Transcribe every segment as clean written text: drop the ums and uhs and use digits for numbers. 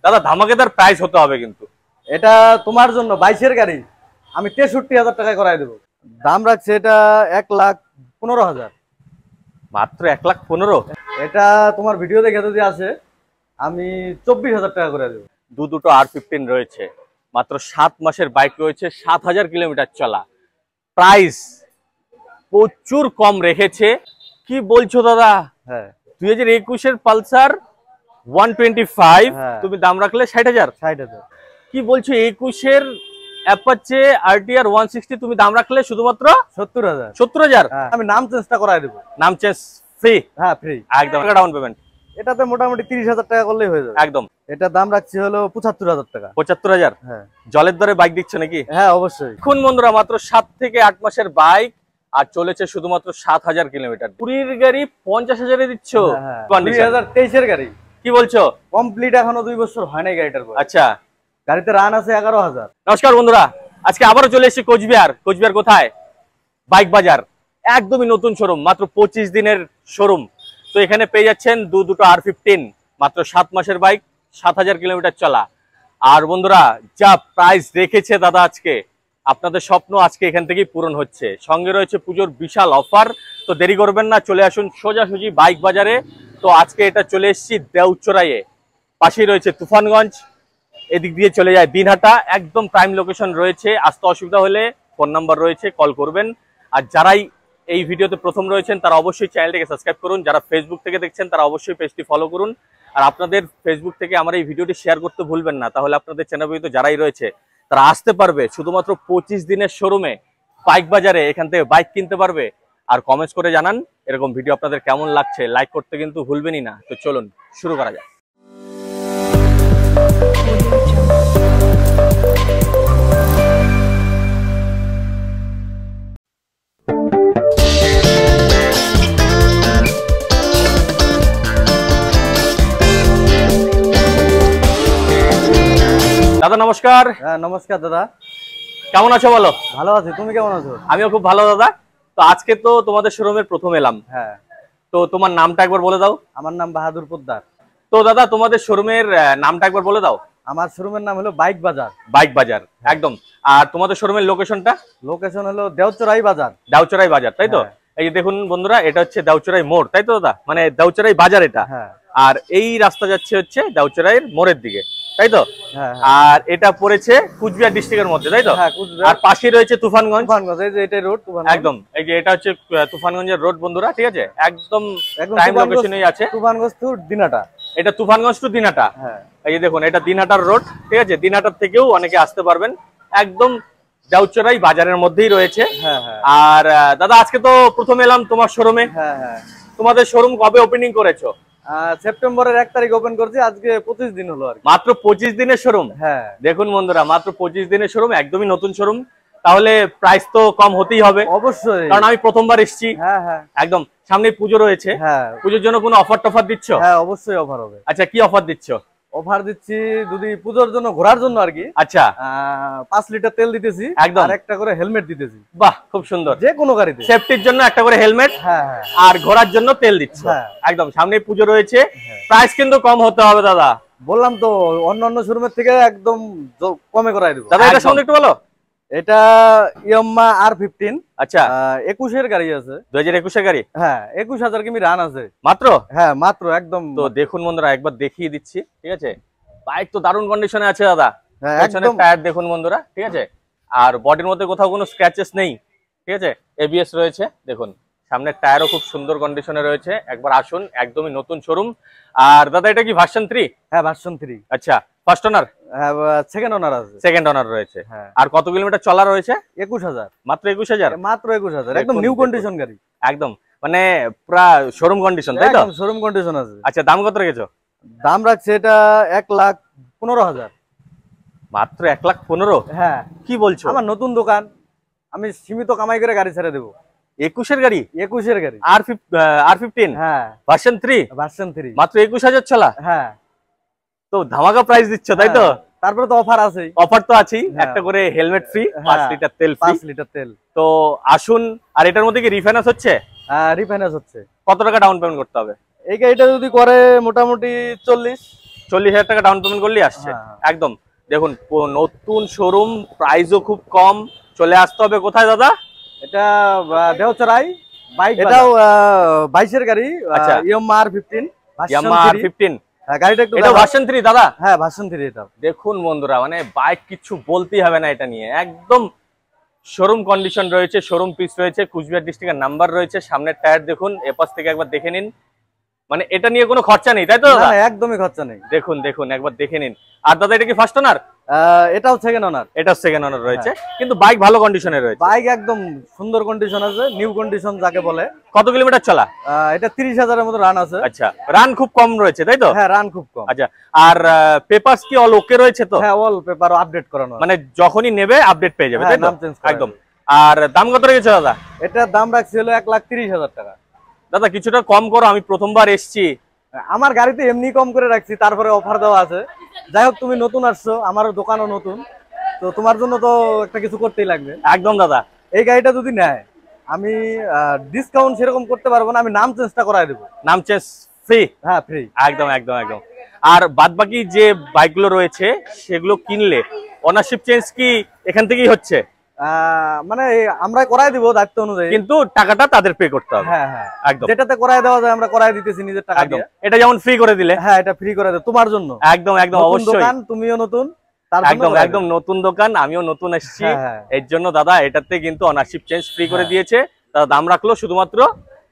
দাদা ধামাকেদার প্রাইস হতে হবে কিন্তু। এটা তোমার জন্য 22-এর গাড়ি আমি 63,000 টাকায় করাই দেবো। দাম রাখছে এটা 1,15,000। মাত্র 1,15,000। এটা তোমার ভিডিও দেখে যদি আসে আমি 24,000 টাকা করে দেবো। দুটো R15 রয়েছে, মাত্র 7 মাসের বাইক রয়েছে, 7,000 কিলোমিটার চলা। প্রাইস প্রচুর কম রেখেছে। কি বলছো দাদা? হ্যাঁ 2021-এর পালসার 125 হ্যাঁ। তুমি দাম রাখলে 60,000। 60,000। কি বলছো? 21-এর অ্যাপাচে RTR 160 তুমি দাম রাখলে শুধুমাত্র 70,000। 70,000। আমি নাম চেঞ্জটা করাই দেবো। নাম চেঞ্জ ফ্রি? হ্যাঁ ফ্রি একদম। ডাউন পেমেন্ট এটাতে মোটামুটি 30,000 টাকা করলেই হয়ে যাবে। একদম। এটা দাম রাখছি হলো 75,000 টাকা। 75,000। হ্যাঁ জলের দরে বাইক দিচ্ছ নাকি? হ্যাঁ অবশ্যই। এখন বন্ধুরা মাত্র 7 থেকে 8 মাসের বাইক আর চলেছে শুধুমাত্র 7,000 কিলোমিটার। পুরীর গাড়ি 50,000-এ দিচ্ছ? 2023-এর গাড়ি। কি বলছো? কমপ্লিট এখনো 2 বছর হয় নাই গাড়িটার। আচ্ছা, গাড়িতে রান আছে 11,000। নমস্কার বন্ধুরা, আজকে আবারও চলে এসেছি কোচবিহার। কোচবিহার কোথায়? বাইক বাজার। একদমই নতুন শোরুম, মাত্র 25 দিনের শোরুম। তো এখানে পেয়ে যাচ্ছেন দুটো R15, মাত্র 7 মাসের বাইক, 7,000 কিলোমিটার চলা। আর বন্ধুরা যা প্রাইস রেখেছে দাদা আজকে, আপনাদের স্বপ্ন আজকে এখান থেকেই পূরণ হচ্ছে। সঙ্গে রয়েছে পুজোর বিশাল অফার। তো দেরি করবেন না, চলে আসুন সোজাসুজি বাইক বাজারে। তো আজকে এটা চলে এসেছি দেউচড়াইয়ে, পাশেই রয়েছে তুফানগঞ্জ, এদিক দিয়ে চলে যায় দিনহাটা। একদম প্রাইম লোকেশন রয়েছে। আসতে অসুবিধা হলে ফোন নাম্বার রয়েছে, কল করবেন। আর যারাই এই ভিডিওতে প্রথম রয়েছেন তারা অবশ্যই চ্যানেলটিকে সাবস্ক্রাইব করুন। যারা ফেসবুক থেকে দেখছেন তারা অবশ্যই পেজটি ফলো করুন। আর আপনাদের ফেসবুক থেকে আমার এই ভিডিওটি শেয়ার করতে ভুলবেন না, তাহলে আপনাদের চ্যানেলগুলিতে যারাই রয়েছে তারা আসতে পারবে শুধুমাত্র 25 দিনের শোরুমে বাইক বাজারে, এখান থেকে বাইক কিনতে পারবে। আর কমেন্টস করে জানান এরকম ভিডিও আপনাদের কেমন লাগছে। লাইক করতে কিন্তু ভুলবেনই না। তো চলুন শুরু করা যাক। দাদা নমস্কার। হ্যাঁ নমস্কার দাদা, কেমন আছো বলো? ভালো আছি, তুমি কেমন আছো? আমিও খুব ভালো দাদা। তো আজকে তো তোমাদের শোরুমের প্রথম এলাম। হ্যাঁ। তো তোমার নামটা একবার বলে দাও। আমার নাম বাহাদুর পোদ্দার। তো দাদা তোমাদের শোরুমের নামটা একবার বলে দাও। আমার শোরুমের নাম হলো বাইক বাজার। বাইক বাজার, একদম। আর তোমাদের শোরুমের লোকেশনটা? লোকেশন হলো দেউচড়াই বাজার। দেউচড়াই বাজার, তাই তো? এই যে দেখুন বন্ধুরা, এটা হচ্ছে দেউচড়াই মোড়, তাই তো দাদা? মানে দেউচড়াই বাজার এটা। হ্যাঁ। আর এই রাস্তা যাচ্ছে হচ্ছে দেউচড়াইয়ের মোড়ের দিকে, তাই তো? হ্যাঁ। আর এটা পড়েছে কুচবিহার ডিস্ট্রিক্টের মধ্যে, তাই তো? হ্যাঁ। আর পাশে রয়েছে তুফানগঞ্জ। তুফানগঞ্জ, এই যে এটা রোড তুফানগঞ্জ। একদম, এই যে এটা হচ্ছে তুফানগঞ্জের রোড বন্ধুরা, ঠিক আছে? একদম প্রাইম লোকেশনেই আছে। তুফানগঞ্জ টু দিনহাটা। এটা তুফানগঞ্জ টু দিনহাটা। হ্যাঁ। এই যে দেখুন, এটা দিনহাটার রোড, ঠিক আছে? দিনহাটার থেকেও অনেকে আসতে পারবেন। একদম দেউচড়াই বাজারের মধ্যেই রয়েছে। হ্যাঁ হ্যাঁ। আর দাদা আজকে তো প্রথম এলাম তোমার শোরুমে। হ্যাঁ হ্যাঁ। তোমাদের শোরুম কবে ওপেনিং করেছো? সেপ্টেম্বরের 1 তারিখ ওপেন করছি, আজকে 25 দিন হলো আর কি। মাত্র 25 দিনের শোরুম। হ্যাঁ। দেখুন বন্ধুরা, মাত্র 25 দিনের শোরুম, একদমই নতুন শোরুম। তাহলে প্রাইস তো কম হতেই হবে অবশ্যই, কারণ আমি প্রথমবার এসেছি। হ্যাঁ হ্যাঁ। একদম, সামনে পুজো রয়েছে। হ্যাঁ। পুজোর জন্য কোনো অফার টফার দিচ্ছ? হ্যাঁ অবশ্যই অফার হবে। আচ্ছা, কি অফার দিচ্ছ? অফার দিচ্ছি যদি পুজোর জন্য, ঘোরার জন্য আর কি। আচ্ছা। 5 লিটার তেল দিতেছি, একদম। আর একটা করে হেলমেট দিতেছি। বাহ, খুব সুন্দর। যে কোনো গাড়িতে সেফটির জন্য একটা করে হেলমেট। হ্যাঁ হ্যাঁ। আর ঘোরার জন্য তেল দিচ্ছ। হ্যাঁ। একদম, সামনে পুজো রয়েছে। হ্যাঁ। প্রাইস কিন্তু কম হতে হবে দাদা। বললাম তো, অন্যান্য শোরুমের থেকে একদম কমে করাই দেবো দাদা। এটা শুনে একটু বলো। এটা ইয়ামাহা R15। আচ্ছা। 21-এর গাড়ি আছে। 2021-এর গাড়ি। হ্যাঁ, 21,000 কিমি রান আছে মাত্র। হ্যাঁ মাত্র, একদম। তো দেখুন বন্ধুরা, একবার দেখিয়ে দিচ্ছি, ঠিক আছে? বাইক তো দারুণ কন্ডিশনে আছে দাদা। হ্যাঁ পেছনের একদম। টায়ার দেখুন বন্ধুরা, ঠিক আছে? আর বডির মধ্যে কোথাও কোনো স্ক্র্যাচেস নেই, ঠিক আছে? ABS রয়েছে দেখুন। সামনের টায়ারও খুব সুন্দর কন্ডিশনে রয়েছে। একবার আসুন, একদমই নতুন শোরুম। আর দাদা এটা কি ভার্সন 3? হ্যাঁ ভার্সন 3। আচ্ছা, ফার্স্ট ওনার? হ্যাঁ, সেকেন্ড ওনার আছে। সেকেন্ড ওনার রয়েছে। হ্যাঁ। আর কত কিলোমিটার চলা রয়েছে? 21,000। মাত্র 21,000? মাত্র 21,000, একদম নিউ কন্ডিশন গাড়ি। একদম, মানে পুরা শোরুম কন্ডিশন, তাই তো? শোরুম কন্ডিশন আছে। আচ্ছা, দাম কত রেখেছো? দাম রাখছে এটা 1,15,000। মাত্র 1,15,000? হ্যাঁ। কি বলছো? আমার নতুন দোকান, আমি সীমিত কামাই করে গাড়ি ছেড়ে দেবো। 21-এর গাড়ি? 21-এর গাড়ি। R15? হ্যাঁ ভার্সন 3? ভার্সন 3। মাত্র 21,000 চলা? হ্যাঁ। তো ধামাকা প্রাইস দিচ্ছ, তাই তো? তারপরে তো অফার আছে। অফার তো আছেই, একটা করে হেলমেট ফ্রি, 5 লিটার তেল ফ্রি। 5 লিটার তেল। তো আসুন। আর এটার মধ্যে কি রিফাইন্যান্স হচ্ছে? রিফাইন্যান্স হচ্ছে। কত টাকা ডাউন পেমেন্ট করতে হবে? এই গাড়িটা যদি করে মোটামুটি 40। 40,000 টাকা ডাউন পেমেন্ট করলেই আসছে। একদম দেখুন নতুন শোরুম, প্রাইসও খুব কম। চলে আসতে হবে কোথায় দাদা? এটা দেওচরাই বাইক, এটাও 22 এর গাড়ি। আচ্ছা, ইয়ামাহা R15, ইয়ামাহা R15। হ্যাঁ, গাড়িটা একটু এটা ভার্সন 3 দাদা? হ্যাঁ, ভার্সন 3 এটা। দেখুন বন্ধুরা, মানে বাইক কিছু বলতেই হবে না এটা নিয়ে, একদম শোরুম কন্ডিশন রয়েছে, শোরুম পিস রয়েছে, কুচবিহার ডিস্ট্রিক্টের নাম্বার রয়েছে, সামনের টায়ার দেখুন, এপাশ থেকে একবার দেখে নিন। মানে এটা নিয়ে কোনো খরচা নেই, তাই তো দাদা? না, একদমই খরচা নেই। দেখুন দেখুন একবার দেখে নিন। আর দাদা এটা কি ফার্স্ট ওনার? এটাও সেকেন্ড ওনার। এটাও সেকেন্ড ওনার রয়েছে, কিন্তু বাইক ভালো কন্ডিশনে রয়েছে। বাইক একদম সুন্দর কন্ডিশন আছে, নিউ কন্ডিশন যাকে বলে। কত কিলোমিটার চলা? এটা 30,000 এর মতো রান আছে। আচ্ছা, রান খুব কম রয়েছে, তাই তো? হ্যাঁ, রান খুব কম। আচ্ছা, আর পেপারস কি অল ওকে রয়েছে তো? হ্যাঁ, অল পেপার আপডেট করানো, মানে যখনই নেবে আপডেট পেয়ে যাবে, তাই তো? একদম। একদম। আর দাম কত রেখেছো দাদা? এটার দাম রাখছি হলো 1,30,000 টাকা। দাদা কিছুটা কম করো, আমি প্রথমবার এসছি। আমার গাড়িতে এমনি কম করে রাখছি, তারপরে অফার দেওয়া আছে। যাই হোক, তুমি নতুন আসছো, আমার দোকানও নতুন, তো তোমার জন্য তো একটা কিছু করতেই লাগবে। একদম দাদা। এই গাড়িটা যদি নেয়, আমি ডিসকাউন্ট সেরকম করতে পারবো না, আমি নাম চেঞ্জটা করাই দেবো। নাম চেঞ্জ ফ্রি? হ্যাঁ, ফ্রি। একদম একদম একদম। আর বাদবাকি যে বাইকগুলো রয়েছে সেগুলো কিনলে ওনারশিপ চেঞ্জ কি এখান থেকেই হচ্ছে? মানে আমরা করাই দিব দায়িত্ব অনুযায়ী, কিন্তু টাকাটা তাদের পে করতে হবে। হ্যাঁ হ্যাঁ, একদম। যেটাতে করাই দেওয়া যায় আমরা করাই দিতেছি নিজের টাকা দিয়ে। এটা যেমন ফ্রি করে দিলে। হ্যাঁ, এটা ফ্রি করে দেব তোমার জন্য। একদম একদম, অবশ্যই। দোকান, তুমিও নতুন, একদম একদম নতুন দোকান, আমিও নতুন এসেছি। এর জন্য দাদা এটাতে কিন্তু ওনারশিপ চেঞ্জ ফ্রি করে দিয়েছে। দাদা দাম রাখলো শুধুমাত্র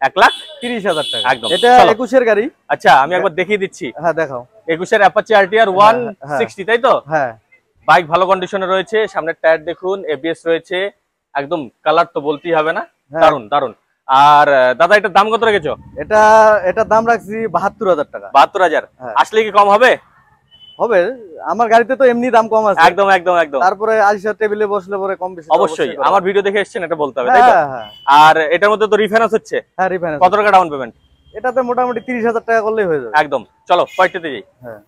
1,30,000 টাকা। একদম। এটা 21 এর গাড়ি। আচ্ছা, আমি একবার দেখিয়ে দিচ্ছি। হ্যাঁ, দেখাও। 21 এর অ্যাপাচি RTR 160, তাই তো? হ্যাঁ। বাইক ভালো কন্ডিশনে রয়েছে, সামনের টায়ার দেখুন, ABS রয়েছে, একদম কালার তো বলতেই হবে না, দারুন দারুন। আর দাদা এটার দাম কত রেখেছো? এটার দাম রাখছি 72,000 টাকা। 72,000? আসলে কি কম হবে? হবে, আমার গাড়িতে তো এমনি দাম কম আছে। একদম একদম একদম। তারপরে আইসা টেবিলে বসলে পরে কম বেশি অবশ্যই। আমার ভিডিও দেখে এসেছেন এটা বলতে হবে, তাই তো? আর এটার মধ্যে তো রিফাইন্যান্স হচ্ছে? হ্যাঁ, রিফাইন্যান্স। কত টাকা ডাউন পেমেন্ট? এটাতে মোটামুটি 30,000 টাকা করলেই হয়ে যাবে। একদম। চলো পয়েন্টে যাই। হ্যাঁ,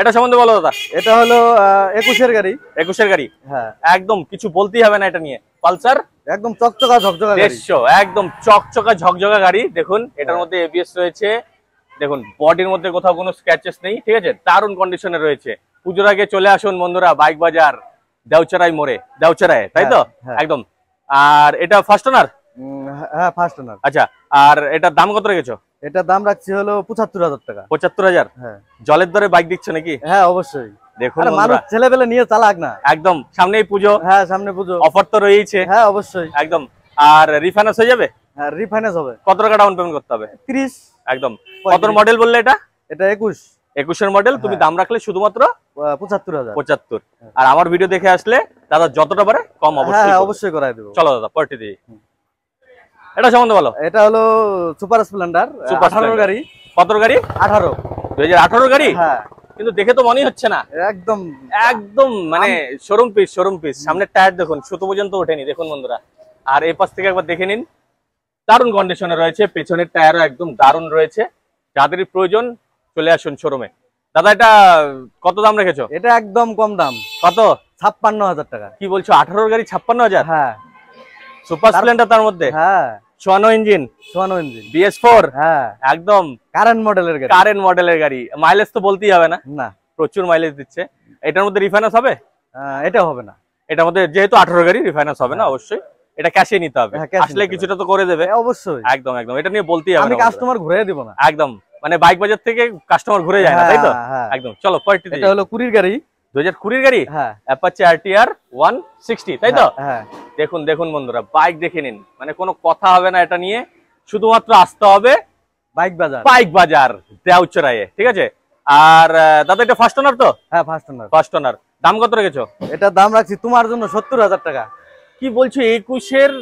এটা সম্বন্ধে বলো দাদা। এটা হলো 21 এর গাড়ি। 21 এর গাড়ি? হ্যাঁ, একদম কিছু বলতেই হবে না এটা নিয়ে। পালসার একদম চকচকা ঝকঝকা গাড়ি। 150, একদম চকচকা ঝকঝকা গাড়ি। দেখুন এটার মধ্যে ABS রয়েছে, দেখুন বডির মধ্যে কোথাও কোনো স্ক্র্যাচেস নেই, ঠিক আছে? দারুণ কন্ডিশনে রয়েছে। পুজোর আগে চলে আসুন বন্ধুরা, বাইক বাজার, দেওচরাই মোড়ে, দেওচরায়, তাই তো? একদম। আর এটা ফার্স্ট ওনার? হ্যাঁ, ফার্স্ট ওনার। আচ্ছা, আর এটার দাম কত রেখেছো? এটার দাম রাখছি হলো 75,000 টাকা। 75,000? হ্যাঁ। জলের দরে বাইক দিচ্ছ নাকি? হ্যাঁ, অবশ্যই। দেখুন মানুষ ছেলেবেলে নিয়ে চালাক না। একদম, সামনেই পুজো। হ্যাঁ, সামনে পুজো, অফার তো রয়েছে। হ্যাঁ, অবশ্যই। একদম। আর রিফাইন্যান্স হয়ে যাবে? হ্যাঁ, রিফাইন্যান্স হবে। কত টাকা ডাউন পেমেন্ট করতে হবে? 30। একদম। কত মডেল বললে এটা? এটা 21। 21 এর মডেল। তুমি দাম রাখলে শুধুমাত্র 75,000। 75। আর আমার ভিডিও দেখে আসলে দাদা যতটা পারে কম অবশ্যই। হ্যাঁ, অবশ্যই করাই দেব। চলো দাদা পয়েন্টে দিই। এটা সম্বন্ধে বলো। এটা হলো সুপার স্প্লেন্ডার, 18 গাড়ি। কত গাড়ি? 18। 2018 গাড়ি? হ্যাঁ। কিন্তু দেখে তো মনেই হচ্ছে না। একদম একদম মানে শোরুম পিস, শোরুম পিস। সামনের টায়ার দেখুন, সুতো পর্যন্ত ওঠেনি, দেখুন বন্ধুরা। আর এই পাশ থেকে একবার দেখে নিন, দারুণ কন্ডিশনে রয়েছে। পেছনের টায়ারও একদম দারুণ রয়েছে। যাদেরই প্রয়োজন চলে আসুন শোরুমে। দাদা এটা কত দাম রেখেছো? এটা একদম কম দাম। কত? 56,000 টাকা। কি বলছো? 18 গাড়ি 56,000? হ্যাঁ। সুপার স্প্লেন্ডার তার মধ্যে? হ্যাঁ। 54 ইঞ্জিন, 54 ইঞ্জিন, BS4? হ্যাঁ, একদম কারেন্ট মডেলের গাড়ি। কারেন্ট মডেলের গাড়ি। মাইলেজ তো বলতেই হবে না, না, প্রচুর মাইলেজ দিচ্ছে। এটার মধ্যে রিফাইন্যান্স হবে? এটা হবে না। এটার মধ্যে যেহেতু 18 গাড়ি, রিফাইন্যান্স হবে না অবশ্যই। এটা ক্যাশে নিতে হবে, আসলে কিছুটা তো করে দেবে। অবশ্যই, একদম একদম। এটা নিয়ে বলতেই হবে না, আমি কাস্টমার ঘুরে দিব না। একদম, মানে বাইক বাজার থেকে কাস্টমার ঘুরে যায় না, তাই তো? একদম। চলো পয়েন্টে দিই। এটা হলো 20 গাড়ি। 2020 গাড়ি? হ্যাঁ। অ্যাপাচি RTR 160, তাই তো? হ্যাঁ। দেখুন দেখুন বন্ধুরা, বাইক দেখে নিন, মানে কোনো কথা হবে না এটা নিয়ে। শুধুমাত্র আসতে হবে বাইক বাজার, বাইক বাজার, দেওচরায়ে, ঠিক আছে? আর দাদা এটা ফার্স্ট ওনার তো? হ্যাঁ, ফার্স্ট ওনার। First owner. দাম কত রেখেছো? এটার দাম রাখছি তোমার জন্য 70,000 টাকা। কি বলছো? 21 এর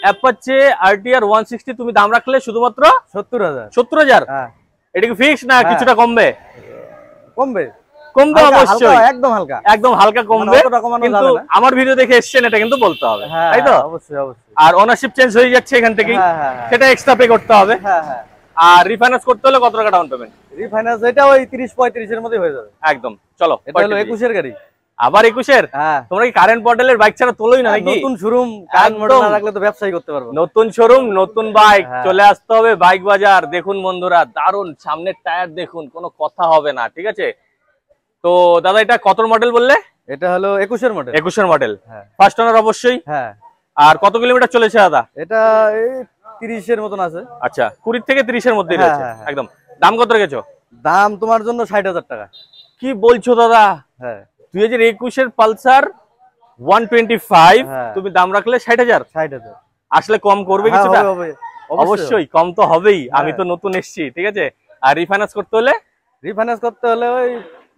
অ্যাপাচি RTR 160 তুমি দাম রাখলে শুধুমাত্র 70,000। 70,000? হ্যাঁ। এটা কি ফিক্স না কিছুটা কমবে? কমবে, কমবে অবশ্যই, একদম হালকা, একদম হালকা কমবে। কিন্তু আমার ভিডিও দেখে এসেছেন এটা কিন্তু বলতে হবে, তাই তো? অবশ্যই অবশ্যই। আর ওনারশিপ চেঞ্জ হয়ে যাচ্ছে এখান থেকেই, সেটা এক্সট্রা পে করতে হবে। হ্যাঁ হ্যাঁ। আর রিফাইন্যান্স করতে হলে কত টাকা ডাউন পেমেন্ট? রিফাইন্যান্স এটা ওই 30-35 এর মধ্যে হয়ে যাবে। একদম। চলো, এটা হলো 21 এর গাড়ি। আবার 21 এর? হ্যাঁ। তোমরা কি কারেন্ট মডেলের বাইক ছাড়া তোলোই না নাকি? নতুন শোরুম, কারেন্ট মডেল না রাখলে তো ব্যবসায়ী করতে পারবো। নতুন শোরুম, নতুন বাইক, চলে আসতে হবে বাইক বাজার। দেখুন বন্ধুরা, দারুণ সামনের টায়ার দেখুন, কোনো কথা হবে না, ঠিক আছে? তো দাদা এটা কত মডেল বললে? এটা হলো 21-এর মডেল। 21-এর মডেল। হ্যাঁ, ফার্স্ট ওনার অবশ্যই। হ্যাঁ। আর কত কিলোমিটার চলেছে দাদা? এটা এই 30-এর মতন আছে। আচ্ছা, 20 থেকে 30-এর মধ্যে হ্যাঁ, রয়েছে। হ্যাঁ, হ্যাঁ। একদম। দাম কত রেখেছো? দাম তোমার জন্য 60,000 টাকা। কি বলছো দাদা? হ্যাঁ, 2021-এর পালসার 125 হ্যাঁ। তুমি দাম রাখলে 60,000। 60,000। আসলে কম করবে হ্যাঁ, কিছুটা? হবে। অবশ্যই কম তো হবেই। আমি হ্যাঁ। তো নতুন এসেছি, ঠিক আছে। আর রিফাইন্যান্স করতে হলে রিফাইন্যান্স করতে হলে ওই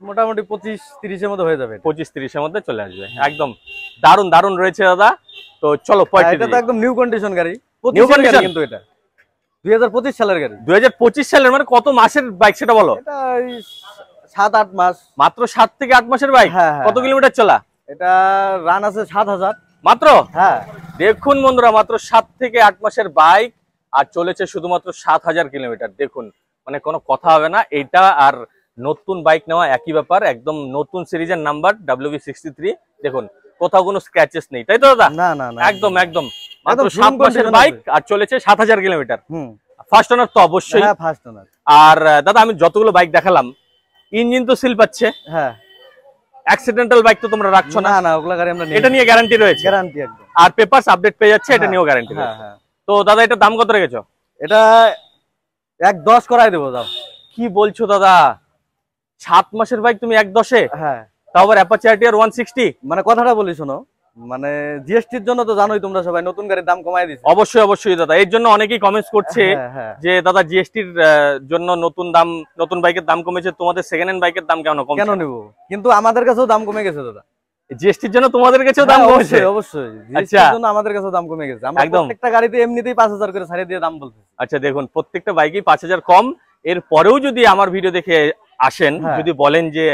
মোটামুটি 25-30-এর মধ্যে হয়ে যাবে। 25-30-এর মধ্যে চলে আসবে। একদম দারুন দারুন রয়েছে দাদা। তো চলো হ্যাঁ, এটা তো একদম নিউ কন্ডিশন গাড়ি। 25-এর গাড়ি কিন্তু এটা 2025 সালের গাড়ি। 2025 সালের, মানে কত মাসের বাইক সেটা বলো? এটা ওই 7-8 মাস। মাত্র 7 থেকে 8 মাসের বাইক। হ্যাঁ, হ্যাঁ, কত কিলোমিটার চলা? এটা রান আছে 7,000 মাত্র। হ্যাঁ, দেখুন বন্ধুরা, মাত্র 7 থেকে 8 মাসের বাইক আর চলেছে শুধুমাত্র 7,000 কিলোমিটার। দেখুন, মানে কোনো কথা হবে না। এটা আর নতুন বাইক নেওয়া একই ব্যাপার। একদম নতুন সিরিজের নাম্বার WV63। দেখুন, কোথাও কোনো স্ক্র্যাচেস নেই, তাই তো দাদা? না না না, একদম একদম। মাত্র একদম 7 মাসের condition বাইক আছে। আর চলেছে 7,000 কিলোমিটার। হুম, ফার্স্ট ওনার তো অবশ্যই। হ্যাঁ, ফার্স্ট ওনার। আর দাদা, আমি যতগুলো বাইক দেখালাম, ইঞ্জিন তো সিল পাচ্ছে। হ্যাঁ, অ্যাক্সিডেন্টাল বাইক তো তোমরা রাখছো না। না না, ওগুলা গাড়ি আমরা নেই। এটা নিয়ে গ্যারান্টি রয়েছে। গ্যারান্টি একদম। আর পেপারস আপডেট পেয়ে যাচ্ছে, এটা নিয়েও গ্যারান্টি হ্যাঁ, রয়েছে। হ্যাঁ। তো দাদা, এটা দাম কত রেখেছো? এটা 1.10 করাই দেবো, যাও। কি বলছো দাদা? 7 মাসের বাইক তুমি 1.10-এ? হ্যাঁ, তাও আবার অ্যাপাচি RTR 160? মানে কথাটা বলি শোনো, মানে জিএসটির জন্য তো জানোই তোমরা সবাই নতুন গাড়ির দাম কমায় দিছে। অবশ্যই অবশ্যই দাদা, এর জন্য অনেকেই কমেন্টস করছে হ্যাঁ, হ্যাঁ। যে দাদা জিএসটির জন্য নতুন বাইকের দাম কমেছে, তোমাদের সেকেন্ড হ্যান্ড বাইকের দাম কেন কম? কেন নিব? কিন্তু আমাদের কাছেও দাম কমে গেছে দাদা। জিএসটির জন্য তোমাদের কাছেও দাম হ্যাঁ, কমেছে? অবশ্যই অবশ্যই। জিএসটির জন্য আমাদের কাছেও দাম কমে গেছে। আমরা একদম। প্রত্যেকটা গাড়িতে এমনিতেই 5,000 করে ছাড়িয়ে দিয়ে দাম বলতেছি। আচ্ছা, দেখুন, প্রত্যেকটা বাইকেই 5,000 কম। এর পরেও যদি আমার ভিডিও দেখে আসেন, হ্যাঁ। যদি বলেন যে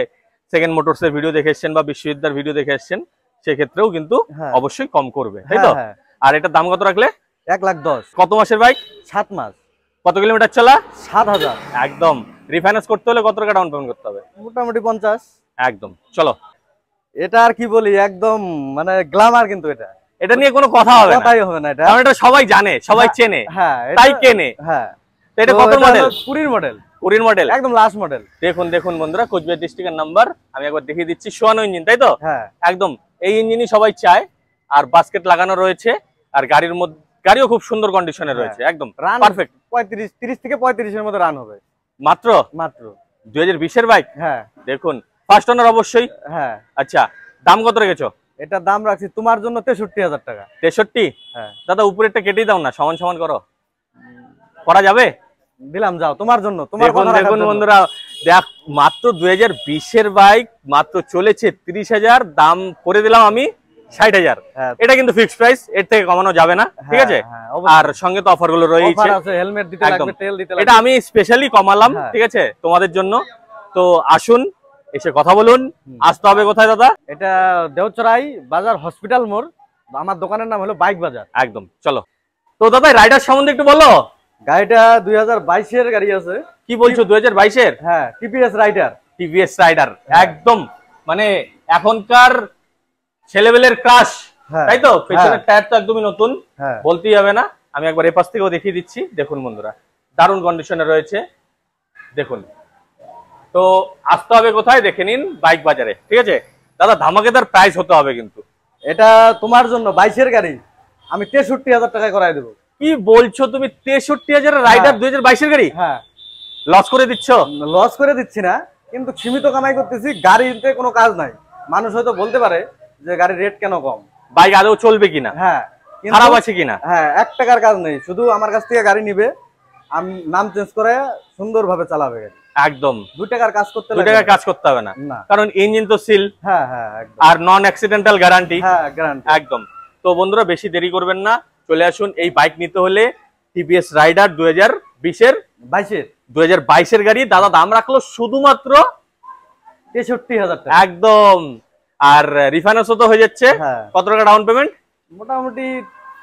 সেকেন্ড মোটরসের ভিডিও দেখে এসেছেন বা বিশ্ববিদ্যার ভিডিও দেখে এসেছেন, সেক্ষেত্রেও কিন্তু হ্যাঁ। অবশ্যই কম করবে, তাই তো? হ্যাঁ, হ্যাঁ। আর এটার দাম কত রাখলে? 1,10,000। কত মাসের বাইক? 7 মাস। কত কিলোমিটার চলা? 7,000। একদম। রিফাইন্যান্স করতে হলে কত টাকা ডাউন পেমেন্ট করতে হবে? মোটামুটি 50। একদম। চলো, এটা আর কি বলি, একদম মানে গ্ল্যামার কিন্তু এটা। এটা নিয়ে কোনো কথা হবে না। কথাই হবে না এটা। কারণ এটা সবাই জানে, সবাই চেনে, হ্যাঁ, তাই কেনে। হ্যাঁ। তো এটা তো কত মডেল? 20 মডেল। 20 মডেল। একদম লাস্ট মডেল। দেখুন দেখুন বন্ধুরা, কোচবিহার ডিস্ট্রিক্টের নাম্বার আমি একবার দেখিয়ে দিচ্ছি। 54 ইঞ্জিন, তাই তো? হ্যাঁ, একদম। এই ইঞ্জিনই সবাই চায়। আর বাস্কেট লাগানো রয়েছে। আর গাড়িও খুব সুন্দর কন্ডিশনে রয়েছে। একদম রান পারফেক্ট। 30 থেকে 35 এর মধ্যে রান হবে মাত্র মাত্র। 2020-এর বাইক। হ্যাঁ, দেখুন, ফার্স্ট ওনার অবশ্যই। হ্যাঁ। আচ্ছা, দাম কত রেখেছো? এটা দাম রাখছি তোমার জন্য 63,000 টাকা। 63? হ্যাঁ। দাদা, উপরেরটা কেটেই দাও না, সমান সমান করো। করা যাবে? দিলাম, যাও তোমার জন্য। তোমার দেখুন কথা রাখার দেখুন জন্য। বন্ধুরা, দেখ, মাত্র 2020-এর বাইক, মাত্র চলেছে 30,000, দাম করে দিলাম আমি 60,000। হ্যাঁ। এটা কিন্তু ফিক্সড প্রাইস, এর থেকে কমানো যাবে না, ঠিক আছে? হ্যাঁ, অবশ্যই। আর সঙ্গে তো অফার গুলো রয়েছে। অফার আছে, হেলমেট দিতে একদম। লাগবে, তেল দিতে এটা লাগবে। আমি স্পেশালি কমালাম, হ্যাঁ। ঠিক আছে, তোমাদের জন্য। তো আসুন, এসে কথা বলুন। আসতে হবে কোথায় দাদা? এটা দেওচরাই বাজার, হসপিটাল মোড়। আমার দোকানের নাম হলো বাইক বাজার। একদম। চলো, তো দাদা রাইডার সম্বন্ধে একটু বলো। গাড়িটা 2022 এর গাড়ি আছে। কি বলছো, 2022-এর? হ্যাঁ, টিপিএস রাইডার। টিভিএস রাইডার, একদম মানে এখনকার ছেলেবেলের ক্রাশ, হ্যাঁ। তাই তো? পেছনের হ্যাঁ। টায়ার তো একদমই নতুন, হ্যাঁ। বলতেই হবে না। আমি একবার এপাশ থেকেও দেখিয়ে দিচ্ছি। দেখুন বন্ধুরা, দারুণ কন্ডিশনে রয়েছে। দেখুন, তো আসতে হবে কোথায়? দেখে নিন, বাইক বাজারে, ঠিক আছে? দাদা, ধামাকেদার প্রাইস হতে হবে কিন্তু। এটা তোমার জন্য 22 এর গাড়ি আমি 63,000 টাকায় করাই দেবো। কি বলছো তুমি? 63,000 রাইডার 2022-এর গাড়ি হ্যাঁ, লস করে দিচ্ছ? লস করে দিচ্ছি না, কিন্তু সীমিত কামাই করতেছি। গাড়িতে কোনো কাজ নাই। মানুষ হয়তো বলতে পারে যে গাড়ির রেট কেন কম, বাইক আদৌ চলবে কিনা, হ্যাঁ, কিন্তু- খারাপ আছে কিনা। হ্যাঁ, 1 টাকার কাজ নেই। শুধু আমার কাছ থেকে গাড়ি নিবে, আমি নাম চেঞ্জ করে সুন্দরভাবে চালাবে গাড়ি। একদম। 2 টাকার কাজ করতে 2 লাগবে টাকার না। কাজ করতে হবে না, না। কারণ ইঞ্জিন তো সিল। হ্যাঁ, হ্যাঁ, একদম। আর নন অ্যাক্সিডেন্টাল গ্যারান্টি। হ্যাঁ, গ্যারান্টি। একদম। তো বন্ধুরা, বেশি দেরি করবেন না, চলে আসুন। এই বাইক নিতে হলে টিভিএস রাইডার 2020-এর 22 এর গাড়ি। দাদা দাম রাখলো শুধুমাত্র 63,000 টাকা। একদম। আর রিফাইন্যান্সও তো হয়ে যাচ্ছে। হ্যাঁ। কত টাকা ডাউন পেমেন্ট? মোটামুটি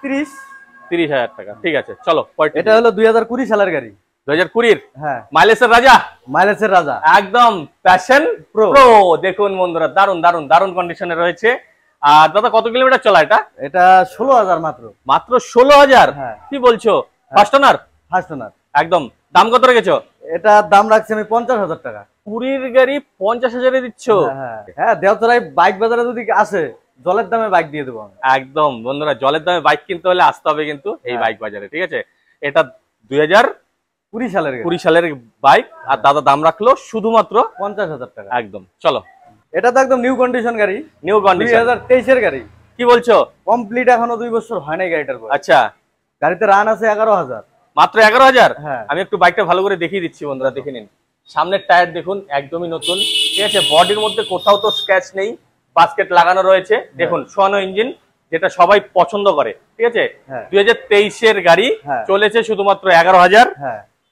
30,000 টাকা। ঠিক আছে, চলো। এটা হলো 2020 সালের গাড়ি। 2020-এর হ্যাঁ, মাইলেজের রাজা, মাইলেজের রাজা। একদম প্যাশন প্রো। প্রো। দেখুন বন্ধুরা, দারুন দারুন দারুন কন্ডিশনে রয়েছে। আর দাদা, কত কিলোমিটার চলা এটা? এটা 16,000 মাত্র। মাত্র 16,000? হ্যাঁ। কি বলছো? First owner? First owner. একদম। দাম কত রেখেছো? এটা দাম রাখছি আমি 50,000 টাকা। কুড়ির গাড়ি 50,000-এ দিচ্ছ? হ্যাঁ, দেওচরাই বাইক বাজারে যদি আসে জলের দামে বাইক দিয়ে দেবো আমি। একদম বন্ধুরা, জলের দামে বাইক কিনতে হলে আসতে হবে কিন্তু এই বাইক বাজারে, ঠিক আছে? এটা 2020 সালের বাইক, আর দাদা দাম রাখলো শুধুমাত্র 50,000 টাকা। একদম। চলো, এটা তো একদম নিউ কন্ডিশন গাড়ি, নিউ কন্ডিশন 2023-এর গাড়ি। কি বলছো? কমপ্লিট এখনো 2 বছর হয় নাই গাড়িটার বয়স। আচ্ছা, গাড়িতে রান আছে 11,000। মাত্র 11,000? হ্যাঁ। আমি একটু বাইকটা ভালো করে দেখিয়ে দিচ্ছি বন্ধুরা, দেখে নিন। সামনের টায়ার দেখুন একদমই নতুন, ঠিক আছে? বডির মধ্যে কোথাও তো স্ক্র্যাচ নেই, বাস্কেট লাগানো রয়েছে। দেখুন সোয়ানো ইঞ্জিন, যেটা সবাই পছন্দ করে, ঠিক আছে? 2023-এর গাড়ি, চলেছে শুধুমাত্র 11,000।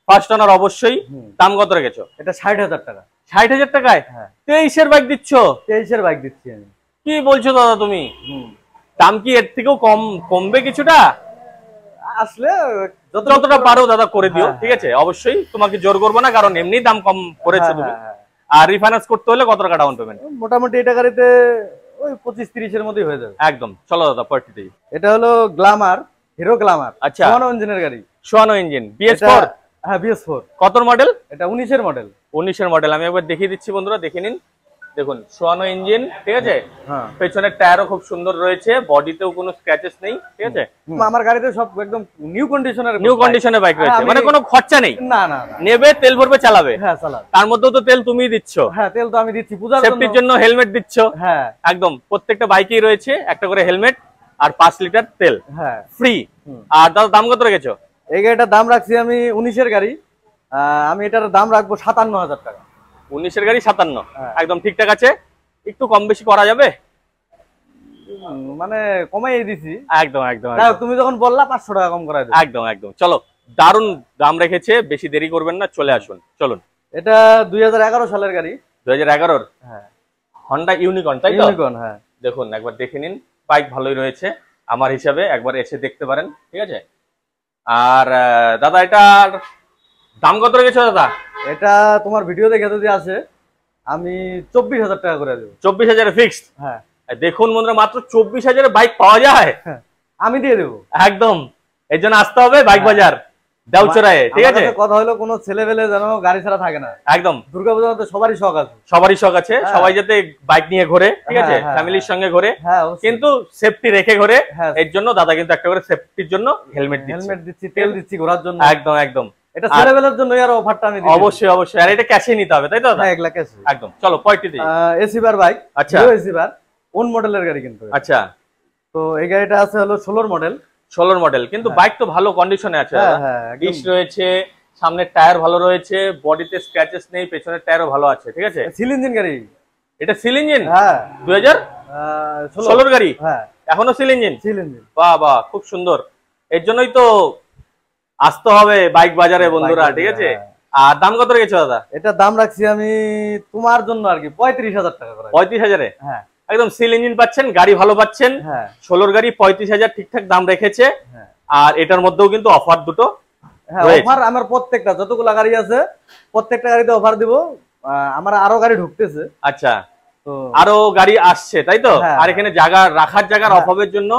ফার্স্ট ওনার অবশ্যই। দাম কত রেখেছো? এটা 60,000 টাকা। 60,000 টাকায় 23-এর বাইক দিচ্ছ? 23-এর বাইক দিচ্ছি আমি। কি বলছো দাদা তুমি? দাম কি এর থেকেও কমবে কিছুটা? আসলে যতটা পারো দাদা করে দিও, ঠিক আছে? অবশ্যই তোমাকে জোর করবো না, কারণ এমনি দাম কম করেছো তুমি। আর রিফাইন্যান্স করতে হলে কত টাকা ডাউন পেমেন্ট? মোটামুটি এটা গাড়িতে ওই 25-30-এর মধ্যেই হয়ে যাবে। একদম। চলো দাদা পরটিতে। এটা হলো গ্ল্যামার, হিরো গ্ল্যামার। আচ্ছা, সোয়ানো ইঞ্জিনের গাড়ি। সোয়ানো ইঞ্জিন, BS4? হ্যাঁ, BS4। কত মডেল? এটা 19-এর মডেল। 19-এর মডেল। আমি একবার দেখিয়ে দিচ্ছি বন্ধুরা, দেখে নিন। দেখুন সোয়ানো ইঞ্জিন, ঠিক আছে? হ্যাঁ, পেছনের টায়ারও খুব সুন্দর রয়েছে, বডিতেও কোনো স্ক্র্যাচেস নেই, ঠিক আছে? আমার গাড়িতে সব একদম নিউ কন্ডিশনের বাইক রয়েছে, মানে কোনো খরচা নেই। না, নেবে, তেল ভরবে, চালাবে। হ্যাঁ, চালাবে। তার মধ্যেও তো তেল তুমিই দিচ্ছ। হ্যাঁ, তেল তো আমি দিচ্ছি পূজার জন্য। সেফটির জন্য হেলমেট দিচ্ছ। হ্যাঁ, একদম। প্রত্যেকটা বাইকেই রয়েছে একটা করে হেলমেট আর 5 লিটার তেল ফ্রি। আর দাদা দাম কত রেখেছো? এই গাড়িটার দাম রাখছি আমি 19-এর গাড়ি, আমি এটার দাম রাখবো 57,000 টাকা। 19-এর গাড়ি 57? একদম ঠিকঠাক আছে। একটু কম বেশি করা যাবে? মানে কমাই দিছি। একদম একদম। তুমি যখন বললা 500 টাকা কম করাই দেব। একদম একদম। চলো, দারুন দাম রেখেছে, বেশি দেরি করবেন না, চলে আসুন। চলুন। এটা 2011 সালের গাড়ি। 2011-র? হ্যাঁ। হন্ডা ইউনিকর্ন, তাই তো? ইউনিকর্ন, হ্যাঁ। দেখুন একবার দেখে নিন, বাইক ভালোই রয়েছে আমার হিসাবে, একবার এসে দেখতে পারেন, ঠিক আছে? আর দাদা এটার দাম কত রেখেছো দাদা? এটা তোমার ভিডিও দেখে যদি আসে আমি 24,000 টাকা করে দেবো। 24,000 ফিক্সড? হ্যাঁ। দেখুন বন্ধুরা, মাত্র 24,000-এ বাইক পাওয়া যায়? আমি দিয়ে দেবো একদম। এর জন্য আসতে হবে বাইক বাজার, দেওচরায়ে, ঠিক আছে? কথা হলো কোনো ছেলেবেলে যেন গাড়ি ছাড়া থাকে না। একদম। দুর্গাপূজা তো সবারই শখ আছে। সবারই শখ আছে, সবাই যাতে বাইক নিয়ে ঘোরে, ঠিক আছে? ফ্যামিলির সঙ্গে ঘোরে, কিন্তু সেফটি রেখে ঘোরে। এর জন্য দাদা কিন্তু একটা করে সেফটির জন্য হেলমেট দিচ্ছি, তেল দিচ্ছি ঘোরার জন্য। একদম একদম। এটা ছেলেবেলার জন্য আর অফারটা আমি দিই। অবশ্যই অবশ্যই। আর এটা ক্যাশে নিতে হবে, তাই তো দাদা? হ্যাঁ, এগুলা ক্যাশে। একদম। চলো পয়টিতে। এসি বার বাইক। আচ্ছা, এসি বার ওন মডেলের গাড়ি কিন্তু। আচ্ছা। তো এই গাড়িটা আছে হলো 16-র মডেল। 16-র মডেল, কিন্তু বাইক তো ভালো কন্ডিশনে আছে। ডিস্ক রয়েছে, সামনের টায়ার ভালো রয়েছে, বডিতে স্ক্র্যাচেস নেই, পেছনের টায়ারও ভালো আছে, ঠিক আছে? সিল ইঞ্জিন গাড়ি। এটা সিল ইঞ্জিন? হ্যাঁ। 2016-র গাড়ি? হ্যাঁ। এখনো সিল ইঞ্জিন? Seal engine. বাহ বাহ, খুব সুন্দর। এর জন্যই তো আসতে হবে বাইক বাজারে বন্ধুরা, ঠিক আছে? আর দাম কত রেখেছো দাদা? এটা দাম রাখছি আমি তোমার জন্য আর কি 35,000 টাকা করে। 35,000-এ? হ্যাঁ। একদম সিল ইঞ্জিন পাচ্ছেন, গাড়ি ভালো পাচ্ছেন। 16-র গাড়ি 35,000 ঠিকঠাক দাম রেখেছে। আর এটার মধ্যেও কিন্তু অফার দুটো। হ্যাঁ, অফার আমার প্রত্যেকটা যতগুলো গাড়ি আছে প্রত্যেকটা গাড়িতে অফার দিব। আমার আরো গাড়ি ঢুকতেছে। আচ্ছা, তো আরো গাড়ি আসছে, তাই তো? আর এখানে জায়গা রাখার জায়গার অভাবের জন্য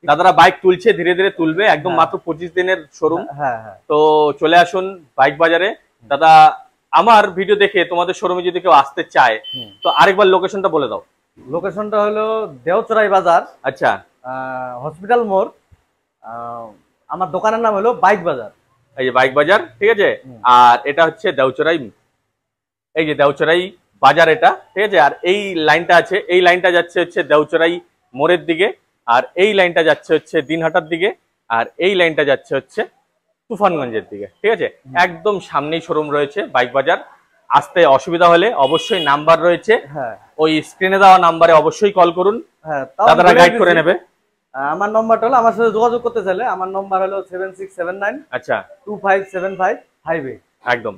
দাদারা বাইক তুলছে, ধীরে ধীরে তুলবে। একদম মাত্র 25 দিনের শোরুম। তো চলে আসুন বাইক বাজারে। দাদা আমার ভিডিও দেখে তোমাদের শোরুমে যদি কেউ আসতে চায়, তো আরেকবার লোকেশনটা বলে দাও। লোকেশনটা হলো দেওচরাই বাজার। আচ্ছা, হসপিটাল মোড়। আমার দোকানের নাম হলো বাইক বাজার। এই যে বাইক বাজার, ঠিক আছে? আর এটা হচ্ছে দেওচরাই, এই যে দেওচরাই বাজার এটা, ঠিক আছে? আর এই লাইনটা আছে, এই লাইনটা যাচ্ছে হচ্ছে দেওচরাই মোড়ের দিকে, আর এই লাইনটা যাচ্ছে হচ্ছে দিনহাটার দিকে, আর এই লাইনটা যাচ্ছে হচ্ছে তুফানগঞ্জের দিকে, ঠিক আছে? একদম সামনেই শোরুম রয়েছে বাইক বাজার। আসতে অসুবিধা হলে অবশ্যই নাম্বার রয়েছে, ওই স্ক্রিনে দেওয়া নাম্বারে অবশ্যই কল করুন, দাদারা গাইড করে নেবে। আমার নম্বরটা হলো, আমার সাথে যোগাযোগ করতে চাইলে আমার নম্বর হলো 7679 আচ্ছা 257558। একদম।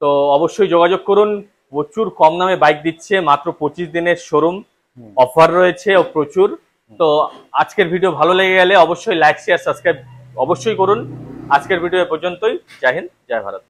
তো অবশ্যই যোগাযোগ করুন, প্রচুর কম দামে বাইক দিচ্ছে, মাত্র 25 দিনের শোরুম, অফার রয়েছে ও প্রচুর। তো আজকের ভিডিও ভালো লেগে গেলে অবশ্যই লাইক শেয়ার সাবস্ক্রাইব অবশ্যই করুন। আজকের ভিডিও পর্যন্তই। জয় হিন্দ, জয় ভারত।